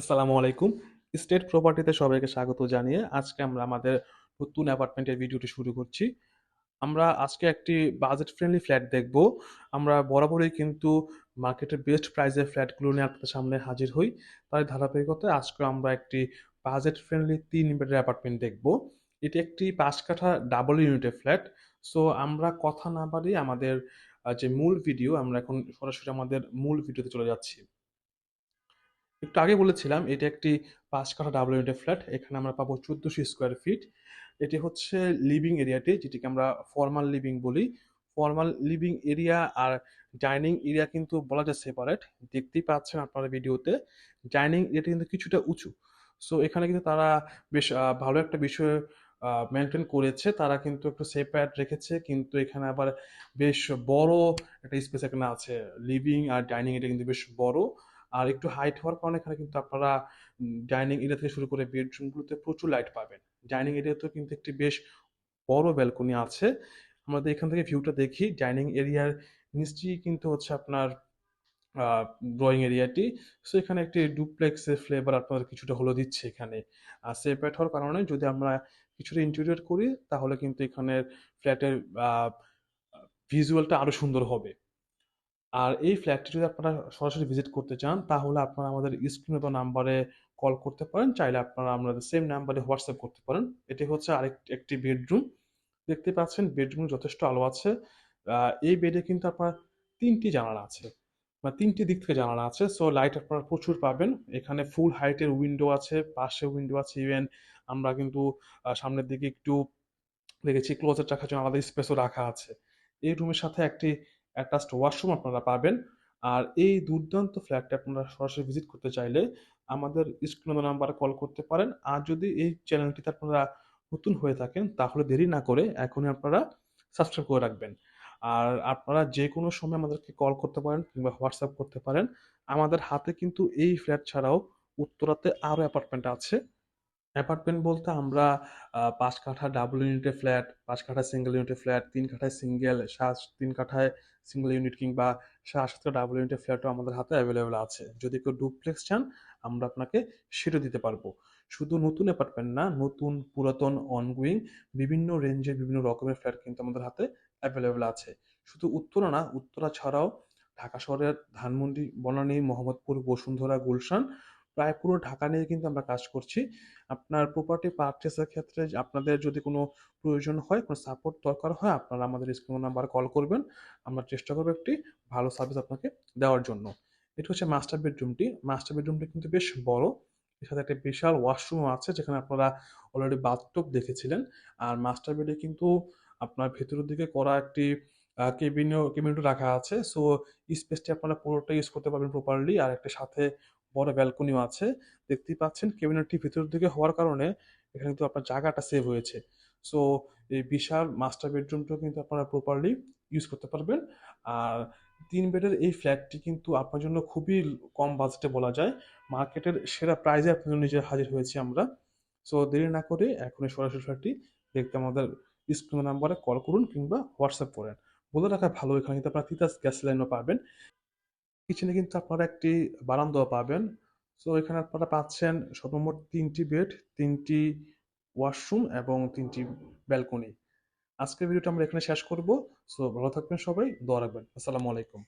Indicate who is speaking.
Speaker 1: আসসালামু আলাইকুম। স্টেট প্রপার্টিতে সবাইকে স্বাগত জানিয়ে আজকে আমরা আমাদের নতুন অ্যাপার্টমেন্টের ভিডিওটি শুরু করছি। আমরা আজকে একটি বাজেট ফ্রেন্ডলি ফ্ল্যাট দেখব। আমরা বরাবরই কিন্তু মার্কেটের বেস্ট প্রাইসের ফ্ল্যাটগুলো নিয়ে আপনাদের সামনে হাজির হই। তার ধারাবাহিকতায় আজকে আমরা একটি বাজেট ফ্রেন্ডলি ৩ বেডের অ্যাপার্টমেন্ট দেখব। এটি একটি ৫ কাঠা ডাবল ইউনিটের ফ্ল্যাট। সো আমরা কথা না বাড়িয়ে আমাদের যে মূল ভিডিও আমরা এখন সরাসরি আমাদের মূল ভিডিওতে চলে যাচ্ছি। একটু আগে বলেছিলাম এটি একটি ৫ কাঠা ডাবল ইউনিটের ফ্ল্যাট। এখানে আমরা পাবো ১৪০০ স্কোয়ার ফিট। এটি হচ্ছে লিভিং এরিয়াটি, যেটিকে আমরা ফর্মাল লিভিং বলি। ফর্মাল লিভিং এরিয়া আর ডাইনিং এরিয়া কিন্তু বলা যায় সেপারেট। দেখতেই পাচ্ছেন আপনারা ভিডিওতে। ডাইনিং এরিয়াটি কিন্তু কিছুটা উঁচু। সো এখানে কিন্তু তারা বেশ ভালো একটা বিষয় মেনটেন করেছে। তারা কিন্তু একটু সেপারেট রেখেছে, কিন্তু এখানে আবার বেশ বড় একটা স্পেস এখানে আছে। লিভিং আর ডাইনিং এটা কিন্তু বেশ বড়। আর একটু হাইট হওয়ার কারণে এখানে কিন্তু আপনারা ডাইনিং এরিয়া থেকে শুরু করে বেডরুমগুলোতে প্রচুর লাইট পাবেন। ডাইনিং এরিয়াতেও কিন্তু একটি বেশ বড় ব্যালকনি আছে। আমাদের এখান থেকে ভিউটা দেখি। ডাইনিং এরিয়ার নিচেই কিন্তু হচ্ছে আপনার ড্রয়িং এরিয়াটি। সো এখানে একটি ডুপ্লেক্সের ফ্লেভার আপনাদের কিছুটা হলেও দিচ্ছে এখানে। আর সেপারেট হওয়ার কারণে যদি আমরা কিছুটা ইন্টেরিয়র করি তাহলে কিন্তু এখানের ফ্ল্যাটের ভিজুয়ালটা আরো সুন্দর হবে। আর এই ফ্ল্যাটটি যদি আপনারা সরাসরি ভিজিট করতে চান তাহলে আপনারা আমাদের স্ক্রিনে দেওয়া নাম্বারে কল করতে পারেন, চাইলে আপনারা আমাদের সেম নাম্বারে হোয়াটসঅ্যাপ করতে পারেন। এটি হচ্ছে একটি বেডরুম। দেখতে পাচ্ছেন বেডরুমে যথেষ্ট আলো আছে। এই বেডে কিন্তু আপনার ৩টি জানালা আছে, বা ৩টি দিক থেকে জানালা আছে। সো লাইট আপনারা প্রচুর পাবেন। এখানে ফুল হাইটের উইন্ডো আছে, পাশে উইন্ডো আছে। ইভেন আমরা কিন্তু সামনের দিকে একটু দেখেছি ক্লোজেট রাখার জন্য আলাদা স্পেসও রাখা আছে। এই রুমের সাথে একটি অ্যাটাচড ওয়াশরুম আপনারা পাবেন। আর এই দুর্দান্ত ফ্ল্যাটটা আপনারা সরাসরি ভিজিট করতে চাইলে আমাদের স্ক্রিনে দেওয়া নাম্বারে কল করতে পারেন। আর যদি এই চ্যানেলটিতে আপনারা নতুন হয়ে থাকেন তাহলে দেরি না করে এখনই আপনারা সাবস্ক্রাইব করে রাখবেন। আর আপনারা যে কোনো সময় আমাদেরকে কল করতে পারেন কিংবা হোয়াটসঅ্যাপ করতে পারেন। আমাদের হাতে কিন্তু এই ফ্ল্যাট ছাড়াও উত্তরাতে আরও অ্যাপার্টমেন্ট আছে। অ্যাপার্টমেন্ট বলতে আমরা ৫ কাঠা ডাবল ইউনিটের ফ্ল্যাট, ৫ কাঠা সিঙ্গেল ইউনিটের ফ্ল্যাট, ৩ কাঠায় সিঙ্গেল, ৩ কাঠায় সিঙ্গেল ইউনিট কিংবা ৭ কাঠা ডাবল ইউনিটের ফ্ল্যাটও আমাদের হাতে অ্যাভেলেবল আছে। যদি কেউ ডুপ্লেক্স চান আমরা আপনাকে সেটাও দিতে পারবো। শুধু নতুন অ্যাপার্টমেন্ট না, নতুন, পুরাতন, অনগোয়িং বিভিন্ন রেঞ্জের বিভিন্ন রকমের ফ্ল্যাট কিন্তু আমাদের হাতে অ্যাভেলেবল আছে। শুধু উত্তরা না, উত্তরা ছাড়াও ঢাকা শহরের ধানমন্ডি, বনানী, মোহাম্মদপুর, বসুন্ধরা, গুলশান প্রায় পুরো ঢাকা নিয়ে কিন্তু আমরা কাজ করছি। আপনার প্রপার্টি পারচেজের ক্ষেত্রে আপনাদের যদি কোনো প্রয়োজন হয়, কোনো সাপোর্ট দরকার হয়, আপনারা আমাদের স্ক্রিন নাম্বারে কল করবেন। আমরা চেষ্টা করব একটি ভালো সার্ভিস আপনাকে দেওয়ার জন্য। এটা হচ্ছে মাস্টার বেডরুমটি। মাস্টার বেডরুমটি কিন্তু বেশ বড়। এর সাথে একটা বিশাল ওয়াশরুমও আছে, যেখানে আপনারা অলরেডি বাথটব দেখেছিলেন। আর মাস্টার বেডে কিন্তু আপনার ভেতরের দিকে করা একটি কেবিনেটও রাখা আছে। সো স্পেসটি আপনারা পুরোটা ইউজ করতে পারবেন প্রপারলি। আর একটা সাথে বড় ব্যালকনিও আছে। দেখতেই পাচ্ছেন ক্যাবিনেটটি ভিতরের দিকে হওয়ার কারণে এখানে কিন্তু আপনার জায়গাটা সেভ হয়েছে। সো এই বিশাল মাস্টার বেডরুমটাও কিন্তু আপনারা প্রপারলি ইউজ করতে পারবেন। আর ৩ বেডের এই ফ্ল্যাটটি কিন্তু আপনার জন্য খুবই কম বাজেটে বলা যায়। মার্কেটের সেরা প্রাইসে আপনার জন্য নিজে হাজির হয়েছি আমরা। সো দেরি না করে এখনই সরাসরি ফ্ল্যাটটি দেখতে আমাদের স্ক্রিন নাম্বারে কল করুন কিংবা হোয়াটসঅ্যাপ করেন। বলে রাখা ভালো, এখানে কিন্তু আপনারা তিতাস গ্যাস লাইনও পাবেন। কিচেনে কিন্তু আপনারা একটি বারান্দাও পাবেন। সো এখানে আপনারা পাচ্ছেন সর্বমোট ৩টি বেড, ৩টি ওয়াশরুম এবং ৩টি ব্যালকনি। আজকের ভিডিওটা আমরা এখানে শেষ করব। সো ভালো থাকবেন সবাই, দোয়া রাখবেন। আসসালামু আলাইকুম।